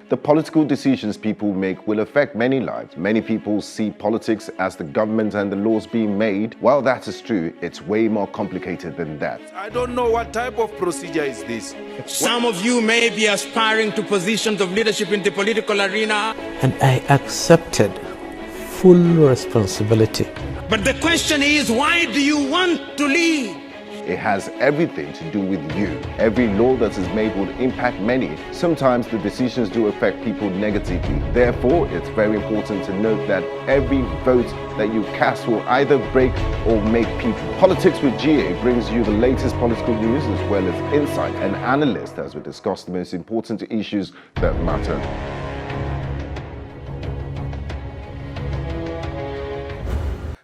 The political decisions people make will affect many lives. Many people see politics as the government and the laws being made. While that is true, it's way more complicated than that. I don't know what type of procedure is this. Some of you may be aspiring to positions of leadership in the political arena. And I accepted full responsibility. But the question is, why do you want to lead? It has everything to do with you. Every law that is made will impact many. Sometimes the decisions do affect people negatively. Therefore, it's very important to note that every vote that you cast will either break or make people. Politics with GA brings you the latest political news as well as insight and analysis as we discuss the most important issues that matter.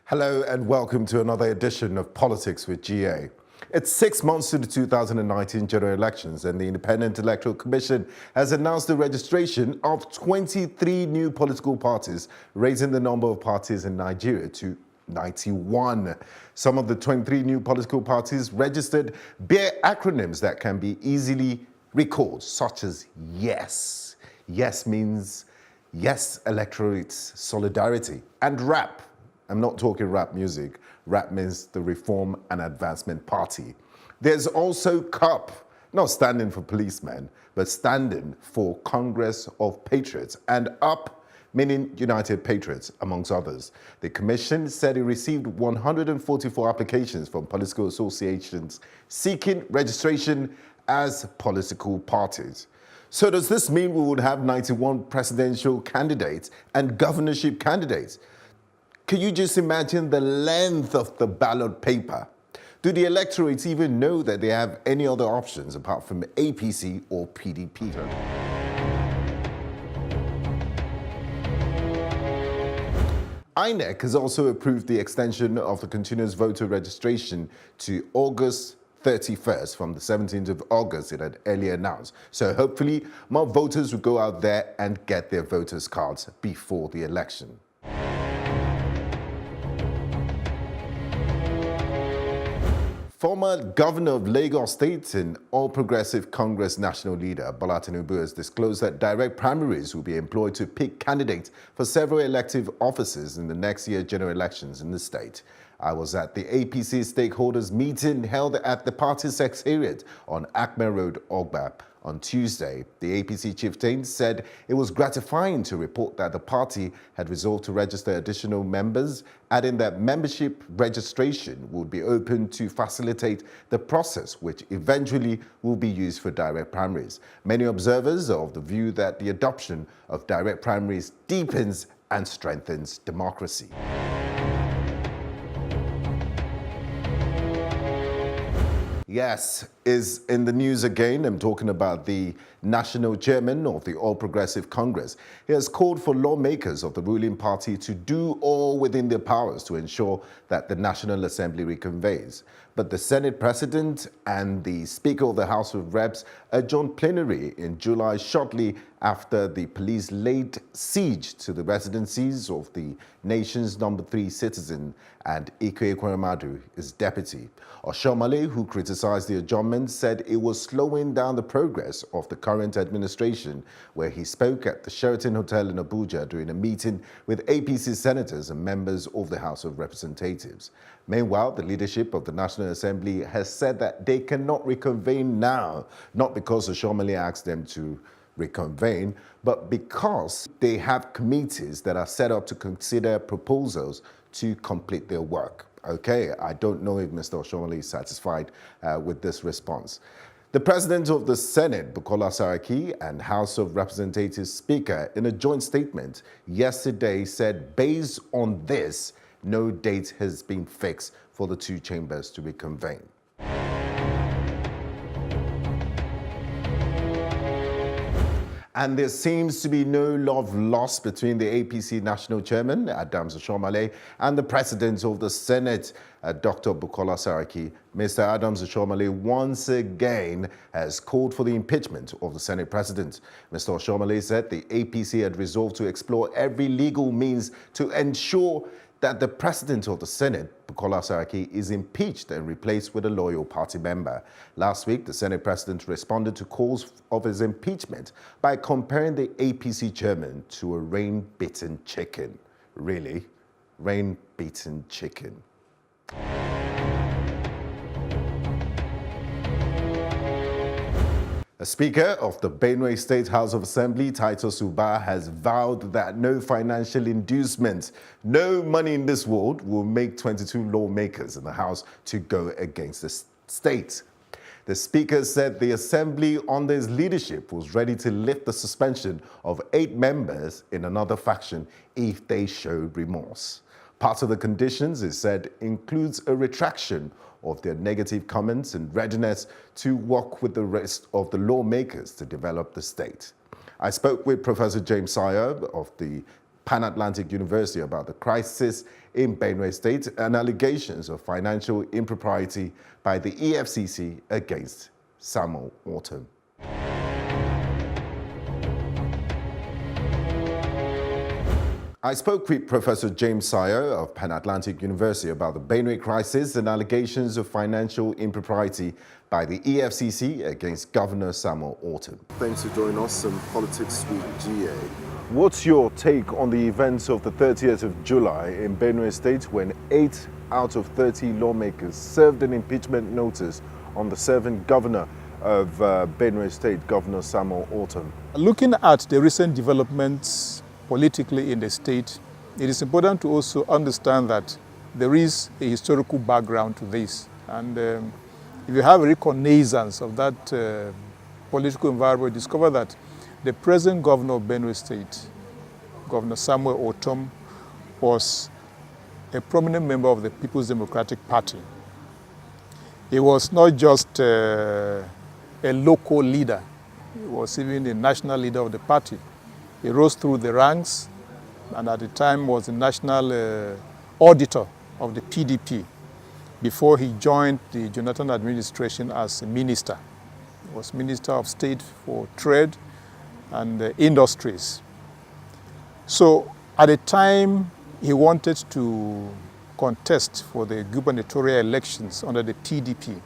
Hello and welcome to another edition of Politics with GA. It's 6 months to the 2019 general elections, and the Independent Electoral Commission has announced the registration of 23 new political parties, raising the number of parties in Nigeria to 91. Some of the 23 new political parties registered bear acronyms that can be easily recalled, such as YES. YES means Yes Electorate's Solidarity, and RAP. I'm not talking rap music. Rap means the Reform and Advancement Party. There's also CUP, not standing for policemen, but standing for Congress of Patriots, and UP, meaning United Patriots, amongst others. The commission said it received 144 applications from political associations seeking registration as political parties. So does this mean we would have 91 presidential candidates and governorship candidates? Can you just imagine the length of the ballot paper? Do the electorates even know that they have any other options apart from APC or PDP? INEC has also approved the extension of the continuous voter registration to August 31st from the 17th of August it had earlier announced. So hopefully more voters will go out there and get their voters' cards before the election. Former Governor of Lagos State and All Progressive Congress national leader Bola Tinubu has disclosed that direct primaries will be employed to pick candidates for several elective offices in the next year's general elections in the state. I was at the APC stakeholders meeting held at the party secretariat on Akme Road, Ogba. On Tuesday, the APC chieftain said it was gratifying to report that the party had resolved to register additional members, adding that membership registration would be open to facilitate the process, which eventually will be used for direct primaries. Many observers are of the view that the adoption of direct primaries deepens and strengthens democracy. Yes, is in the news again. I'm talking about the national chairman of the All Progressive Congress. He has called for lawmakers of the ruling party to do all within their powers to ensure that the National Assembly reconvenes. But the Senate President and the Speaker of the House of Reps adjourned plenary in July shortly after the police laid siege to the residencies of the nation's number 3 citizen and Ike Ekweremadu, his deputy. Oshomale, who criticized the adjournment, said it was slowing down the progress of the current administration, where he spoke at the Sheraton Hotel in Abuja during a meeting with APC senators and members of the House of Representatives. Meanwhile, the leadership of the National Assembly has said that they cannot reconvene now, not because Oshomale asked them to reconvene, but because they have committees that are set up to consider proposals to complete their work. Okay, I don't know if Mr. Oshomale is satisfied with this response. The President of the Senate, Bukola Saraki, and House of Representatives Speaker, in a joint statement yesterday said based on this, no date has been fixed for the two chambers to reconvene. And there seems to be no love lost between the APC National Chairman, Adams Oshomale, and the President of the Senate, Dr. Bukola Saraki. Mr. Adams Oshomale once again has called for the impeachment of the Senate President. Mr. Oshomale said the APC had resolved to explore every legal means to ensure that the president of the Senate, Bukola Saraki, is impeached and replaced with a loyal party member. Last week, the Senate president responded to calls of his impeachment by comparing the APC chairman to a rain-bitten chicken. Really? Rain-bitten chicken. A speaker of the Benue State House of Assembly, Titus Uba, has vowed that no financial inducement, no money in this world will make 22 lawmakers in the House to go against the state. The speaker said the Assembly under his leadership was ready to lift the suspension of 8 members in another faction if they showed remorse. Part of the conditions, it said, includes a retraction of their negative comments and readiness to work with the rest of the lawmakers to develop the state. I spoke with Professor James Tsaaior of the Pan-Atlantic University about the crisis in Benue State and allegations of financial impropriety by the EFCC against Samuel Ortom. I spoke with Professor James Tsaaior of Pan-Atlantic University about the Benue crisis and allegations of financial impropriety by the EFCC against Governor Samuel Ortom. Thanks for joining us on Politics with GA. What's your take on the events of the 30th of July in Benue State when 8 out of 30 lawmakers served an impeachment notice on the serving governor of Benue State, Governor Samuel Ortom? Looking at the recent developments politically in the state, it is important to also understand that there is a historical background to this. And if you have a reconnaissance of that political environment, you discover that the present governor of Benue State, Governor Samuel Ortom, was a prominent member of the People's Democratic Party. He was not just a local leader, he was even a national leader of the party. He rose through the ranks and at the time was the national auditor of the PDP before he joined the Jonathan administration as a minister. He was Minister of State for Trade and Industries. So at the time he wanted to contest for the gubernatorial elections under the PDP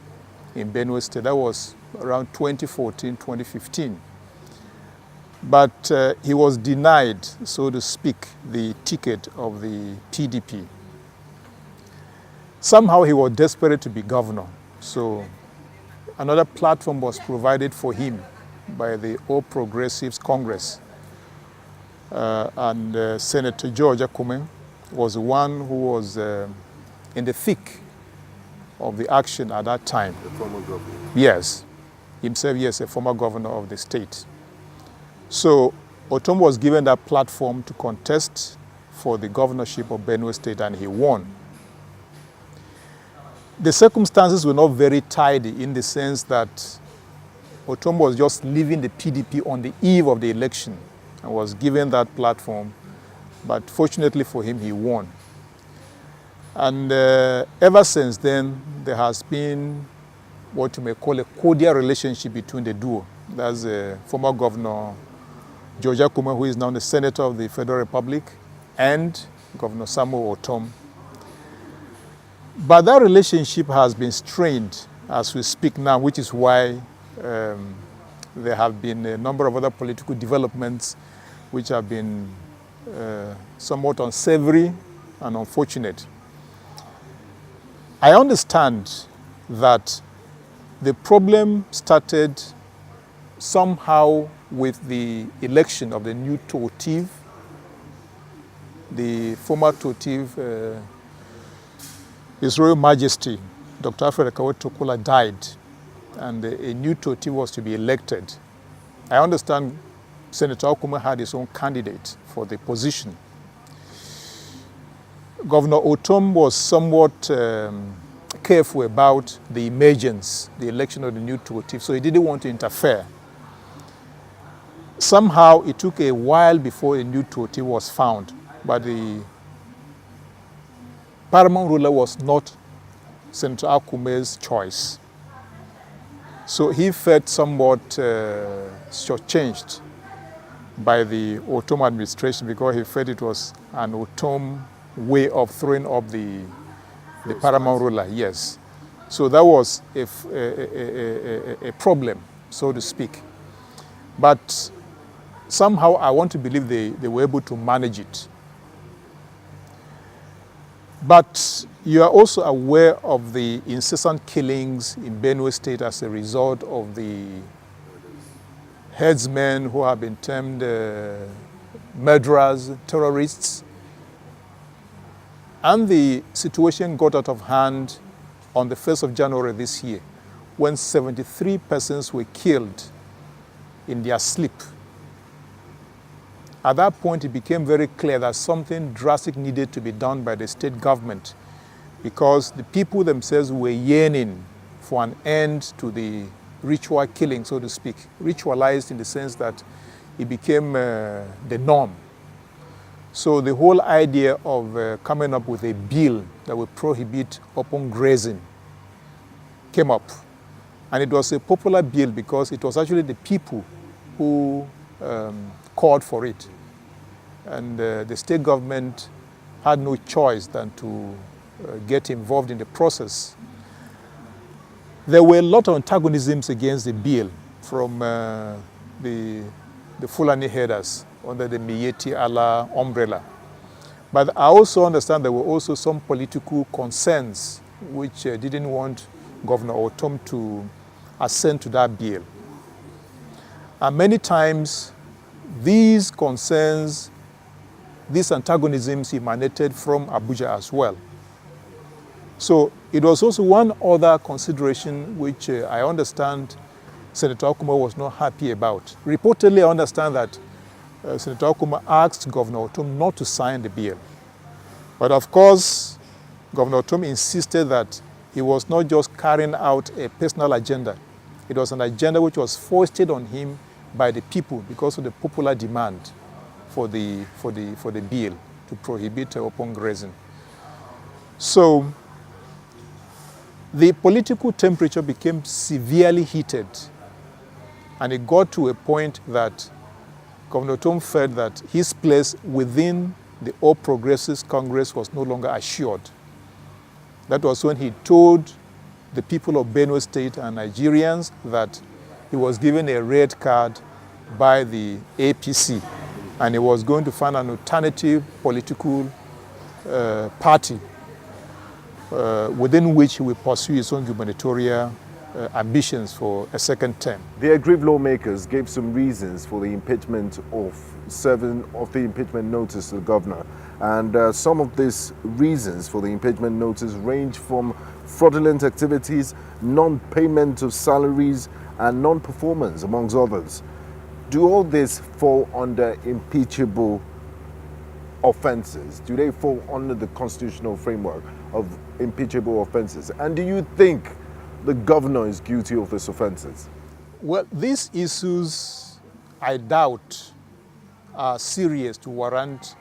in Benue State. That was around 2014, 2015. But he was denied, so to speak, the ticket of the PDP. Somehow he was desperate to be governor, so another platform was provided for him by the All Progressives Congress. And Senator George Akume was the one who was in the thick of the action at that time. The former governor? Yes, himself, yes, a former governor of the state. So Ortom was given that platform to contest for the governorship of Benue State and he won. The circumstances were not very tidy in the sense that Ortom was just leaving the PDP on the eve of the election and was given that platform, but fortunately for him, he won. And ever since then, there has been what you may call a cordial relationship between the duo. That's former Governor George Akume, who is now the Senator of the Federal Republic, and Governor Samuel Ortom. But that relationship has been strained as we speak now, which is why there have been a number of other political developments which have been somewhat unsavory and unfortunate. I understand that the problem started somehow with the election of the new Totiv. The former Totiv, His Royal Majesty, Dr. Alfred Akawo Tokola, died, and a new Totiv was to be elected. I understand Senator Akume had his own candidate for the position. Governor Ortom was somewhat careful about the emergence, the election of the new Totiv, so he didn't want to interfere. Somehow it took a while before a new Totiv was found, but the paramount ruler was not Senator Akume's choice. So he felt somewhat shortchanged by the Ortom administration because he felt it was an Ortom way of throwing up the paramount ruler, yes. So that was a problem, so to speak. But somehow I want to believe they were able to manage it. But you are also aware of the incessant killings in Benue State as a result of the headsmen who have been termed murderers, terrorists. And the situation got out of hand on the 1st of January this year, when 73 persons were killed in their sleep. At that point, it became very clear that something drastic needed to be done by the state government, because the people themselves were yearning for an end to the ritual killing, so to speak, ritualized in the sense that it became the norm. So the whole idea of coming up with a bill that would prohibit open grazing came up. And it was a popular bill because it was actually the people who called for it. And the state government had no choice than to get involved in the process. There were a lot of antagonisms against the bill from the Fulani herders under the Miyetti Allah umbrella. But I also understand there were also some political concerns which didn't want Governor Ortom to assent to that bill. And many times these concerns, these antagonisms emanated from Abuja as well. So it was also one other consideration which I understand Senator Okuma was not happy about. Reportedly, I understand that Senator Okuma asked Governor Ortom not to sign the bill. But of course, Governor Ortom insisted that he was not just carrying out a personal agenda. It was an agenda which was foisted on him by the people because of the popular demand for the bill to prohibit open grazing. So the political temperature became severely heated, and it got to a point that Governor Ortom felt that his place within the All Progressives Congress was no longer assured. That was when he told the people of Benue State and Nigerians that he was given a red card by the APC, and he was going to find an alternative political party within which he will pursue his own gubernatorial ambitions for a second term. The aggrieved lawmakers gave some reasons for the impeachment of serving of the impeachment notice to the governor, and some of these reasons for the impeachment notice range from fraudulent activities, non-payment of salaries, and non-performance, amongst others. Do all this fall under impeachable offenses? Do they fall under the constitutional framework of impeachable offenses? And do you think the governor is guilty of these offenses? Well, these issues, I doubt, are serious to warrant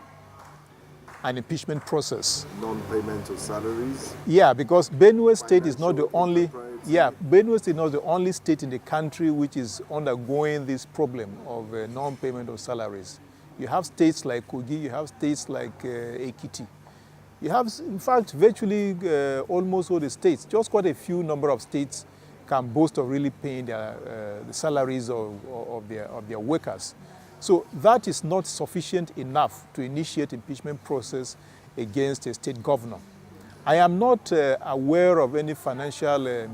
an impeachment process. Non-payment of salaries? Yeah, because Benue State is not the only. Yeah, Benue State is not the only state in the country which is undergoing this problem of non-payment of salaries. You have states like Kogi, you have states like Ekiti. You have, in fact, virtually almost all the states. Just quite a few number of states can boast of really paying the salaries of their workers. So that is not sufficient enough to initiate impeachment process against a state governor. I am not aware of any financial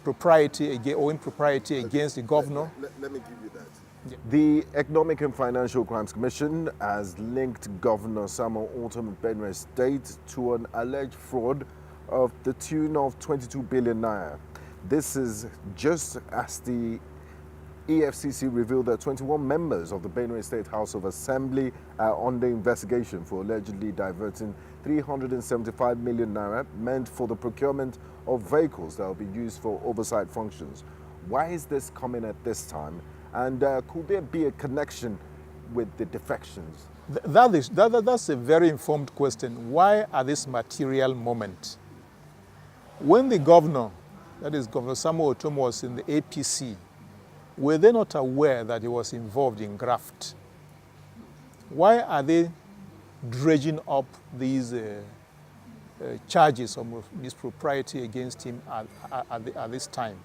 propriety or impropriety against the governor. Let me give you that. Yeah. The Economic and Financial Crimes Commission has linked Governor Samuel Ortom of Benue State to an alleged fraud of the tune of 22 billion naira. This is just as the EFCC revealed that 21 members of the Benue State House of Assembly are under investigation for allegedly diverting 375 million naira meant for the procurement of vehicles that will be used for oversight functions. Why is this coming at this time? And could there be a connection with the defections? That's a very informed question. Why at this material moment? When the governor, that is Governor Samuel Ortom, was in the APC, were they not aware that he was involved in graft? Why are they dredging up these charges of mispropriety against him at this time?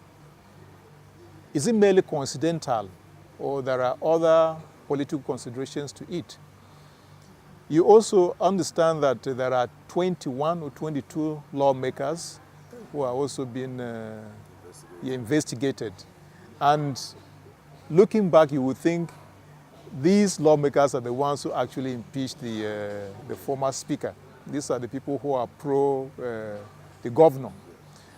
Is it merely coincidental, or there are other political considerations to it? You also understand that there are 21 or 22 lawmakers who are also being investigated. And looking back, you would think these lawmakers are the ones who actually impeached the former speaker. These are the people who are pro the governor.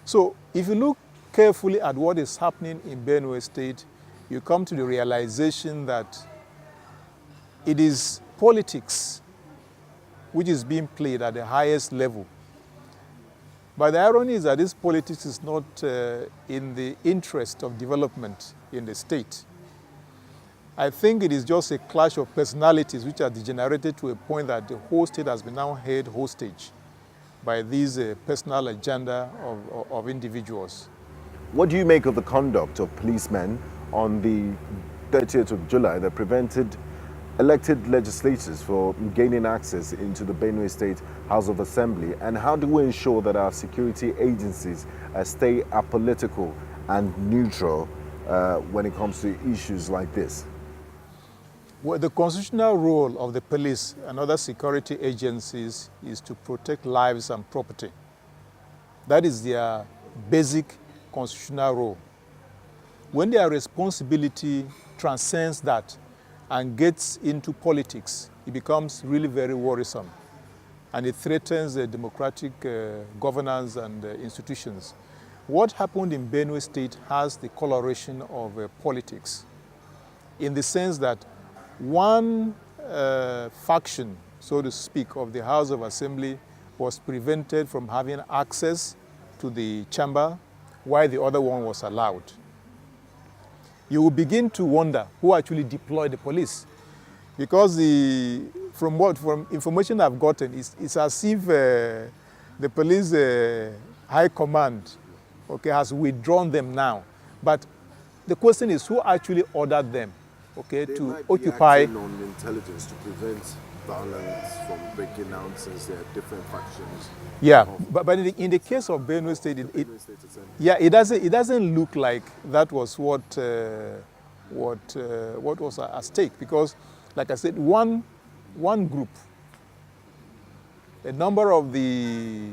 So if you look carefully at what is happening in Benue State, you come to the realization that it is politics which is being played at the highest level. But the irony is that this politics is not in the interest of development in the state. I think it is just a clash of personalities which are degenerated to a point that the whole state has been now held hostage by these personal agenda of individuals. What do you make of the conduct of policemen on the 30th of July that prevented elected legislators from gaining access into the Benue State House of Assembly? And how do we ensure that our security agencies stay apolitical and neutral when it comes to issues like this? Well, the constitutional role of the police and other security agencies is to protect lives and property. That is their basic constitutional role. When their responsibility transcends that and gets into politics, it becomes really very worrisome, and it threatens the democratic governance and institutions. What happened in Benue State has the coloration of politics, in the sense that one faction, so to speak, of the House of Assembly was prevented from having access to the chamber, while the other one was allowed. You will begin to wonder who actually deployed the police, because from information I've gotten, it's as if the police high command, okay, has withdrawn them now. But the question is, who actually ordered them, okay, They to might be occupy? acting on intelligence to prevent violence from breaking out, since there are different factions. Yeah, but in the case of Benue State, it doesn't look like that was what was at stake, because, like I said, one group, a number of the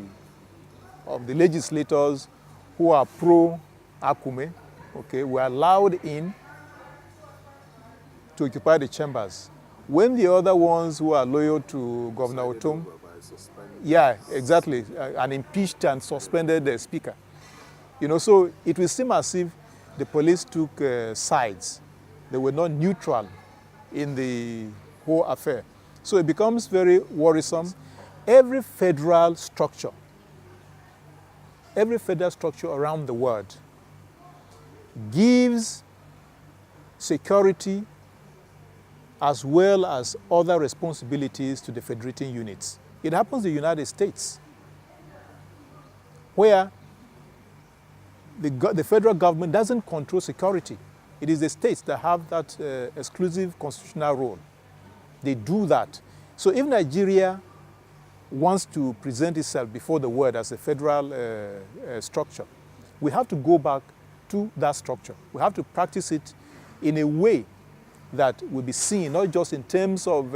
legislators who are pro Akume, okay, were allowed in to occupy the chambers, when the other ones who are loyal to Governor Ortom, yeah, exactly, and impeached and suspended the speaker. You know, so it will seem as if the police took sides. They were not neutral in the whole affair. So it becomes very worrisome. Every federal structure around the world gives security as well as other responsibilities to the federating units. It happens in the United States, where the federal government doesn't control security. It is the states that have that exclusive constitutional role. They do that. So if Nigeria wants to present itself before the world as a federal structure, we have to go back to that structure. We have to practice it in a way that will be seen, not just in terms of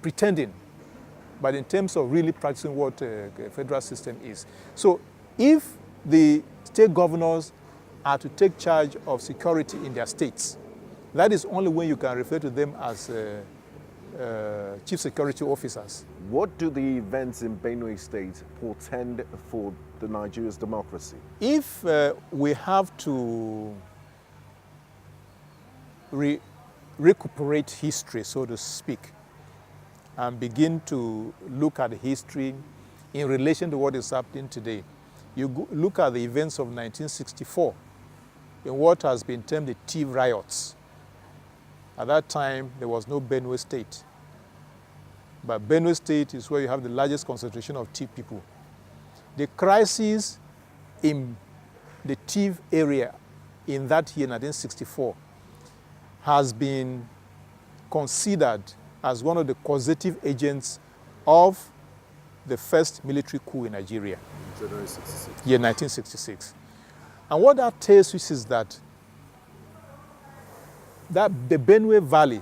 pretending, but in terms of really practicing what a federal system is. So if the state governors are to take charge of security in their states, that is only when you can refer to them as chief security officers. What do the events in Benue State portend for the Nigeria's democracy? If we have to recuperate history, so to speak, and begin to look at history in relation to what is happening today, you look at the events of 1964 in what has been termed the tea riots. At that time, there was no Benue State. But Benue State is where you have the largest concentration of tea people. The crisis in the tea area in that year, 1964, has been considered as one of the causative agents of the first military coup in Nigeria. January 66. Year 1966. And what that tells us is that the Benue Valley,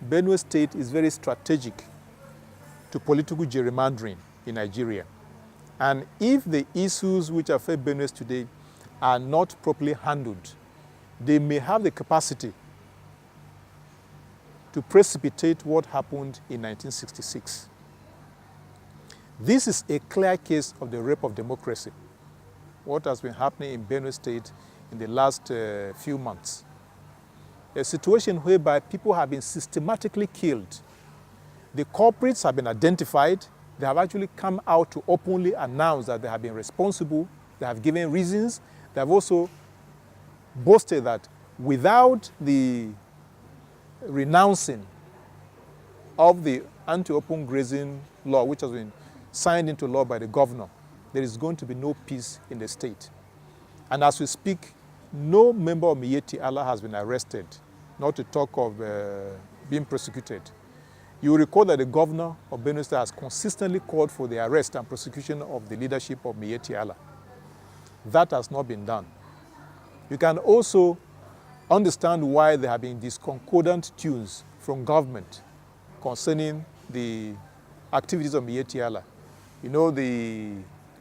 Benue State, is very strategic to political gerrymandering in Nigeria. And if the issues which affect Benue today are not properly handled, they may have the capacity to precipitate what happened in 1966. This is a clear case of the rape of democracy, what has been happening in Benue State in the last few months. A situation whereby people have been systematically killed. The culprits have been identified. They have actually come out to openly announce that they have been responsible. They have given reasons. They have also boasted that without the renouncing of the anti-open grazing law, which has been signed into law by the governor, there is going to be no peace in the state. And as we speak, no member of Miyetti Allah has been arrested, not to talk of being prosecuted. You will recall that the governor of Benue State has consistently called for the arrest and prosecution of the leadership of Miyetti Allah. That has not been done. You can also understand why there have been discordant tunes from government concerning the activities of Miyetti Allah. You know,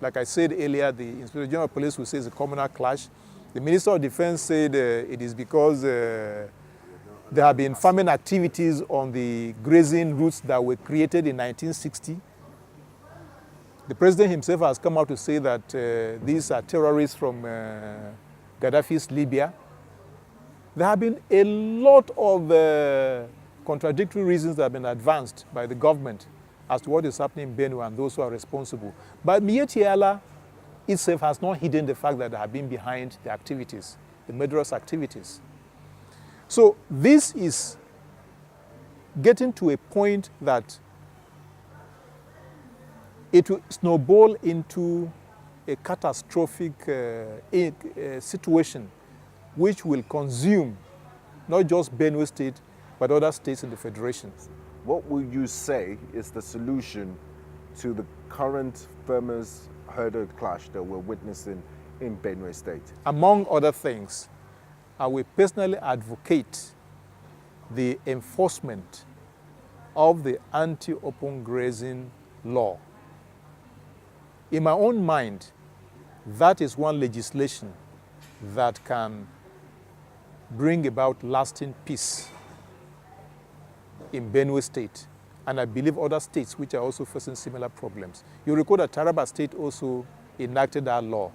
like I said earlier, the Inspector General of Police will say it's a communal clash. The Minister of Defense said it is because there have been farming activities on the grazing routes that were created in 1960. The President himself has come out to say that these are terrorists from Gaddafi's Libya. There have been a lot of contradictory reasons that have been advanced by the government as to what is happening in Benue and those who are responsible. But Miyetti Allah itself has not hidden the fact that they have been behind the activities, the murderous activities. So this is getting to a point that it will snowball into a catastrophic situation which will consume not just Benue State, but other states in the Federation. What would you say is the solution to the current farmers-herder clash that we're witnessing in Benue State? Among other things, I will personally advocate the enforcement of the anti-open grazing law. In my own mind, that is one legislation that can bring about lasting peace in Benue State, and I believe other states which are also facing similar problems. You recall that Taraba State also enacted that law,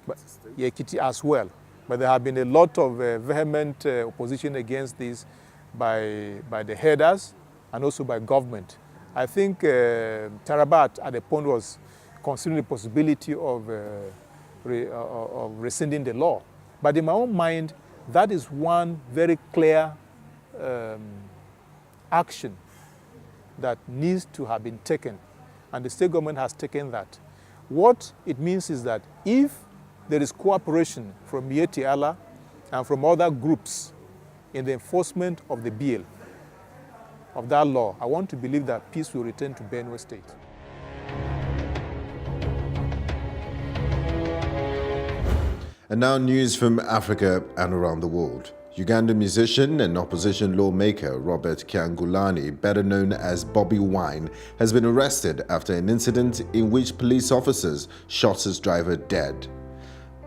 but Ekiti as well. But there have been a lot of vehement opposition against this by the herders and also by government. I think Taraba at a point was considering the possibility of rescinding the law. But in my own mind, that is one very clear action that needs to have been taken, and the state government has taken that. What it means is that if there is cooperation from Miyetti Allah and from other groups in the enforcement of the bill, of that law, I want to believe that peace will return to Benue State. And now news from Africa and around the world. Ugandan musician and opposition lawmaker Robert Kyagulanyi, better known as Bobi Wine, has been arrested after an incident in which police officers shot his driver dead.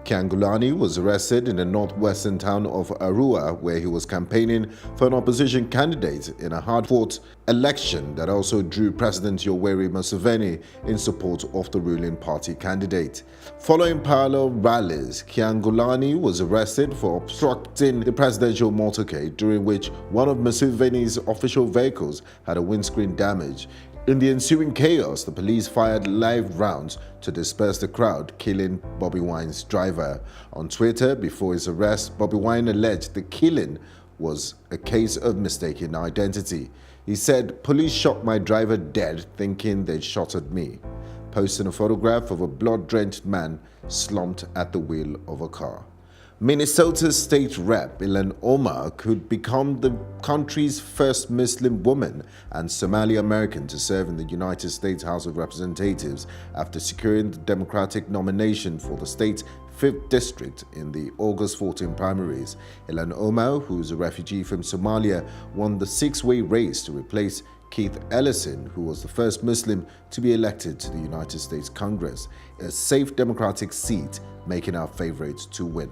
Kyagulanyi was arrested in the northwestern town of Arua, where he was campaigning for an opposition candidate in a hard-fought election that also drew President Yoweri Museveni in support of the ruling party candidate. Following parallel rallies, Kyagulanyi was arrested for obstructing the presidential motorcade, during which one of Museveni's official vehicles had a windscreen damage. In the ensuing chaos, the police fired live rounds to disperse the crowd, killing Bobi Wine's driver. On Twitter, before his arrest, Bobi Wine alleged the killing was a case of mistaken identity. He said, "Police shot my driver dead, thinking they'd shot at me," posting a photograph of a blood-drenched man slumped at the wheel of a car. Minnesota State Rep Ilhan Omar could become the country's first Muslim woman and Somali American to serve in the United States House of Representatives after securing the Democratic nomination for the state's 5th district in the August 14 primaries. Ilhan Omar, who's a refugee from Somalia, won the 6-way race to replace Keith Ellison, who was the first Muslim to be elected to the United States Congress, a safe Democratic seat, making our favorite to win.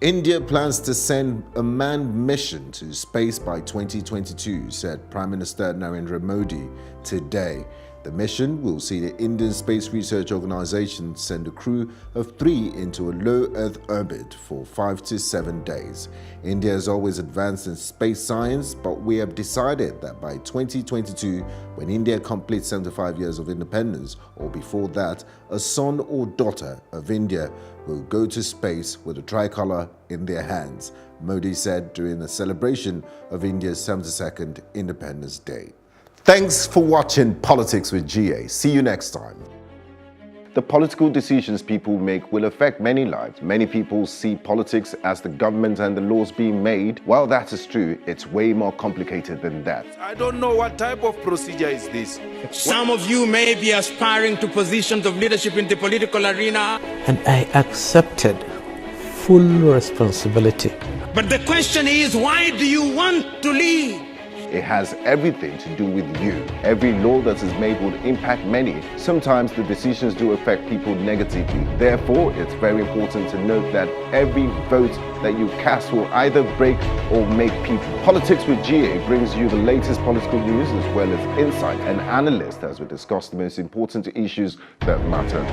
India plans to send a manned mission to space by 2022, said Prime Minister Narendra Modi today. The mission will see the Indian Space Research Organization send a crew of 3 into a low Earth orbit for 5 to 7 days. India has always advanced in space science, but we have decided that by 2022, when India completes 75 years of independence, or before that, a son or daughter of India will go to space with a tricolor in their hands, Modi said during the celebration of India's 72nd Independence Day. Thanks for watching Politics with GA. See you next time. The political decisions people make will affect many lives. Many people see politics as the government and the laws being made. While that is true, it's way more complicated than that. I don't know what type of procedure is this. Some of you may be aspiring to positions of leadership in the political arena. And I accepted full responsibility. But the question is, why do you want to lead? It has everything to do with you. Every law that is made will impact many. Sometimes the decisions do affect people negatively. Therefore, it's very important to note that every vote that you cast will either break or make people. Politics with GA brings you the latest political news as well as insight and analysis as we discuss the most important issues that matter.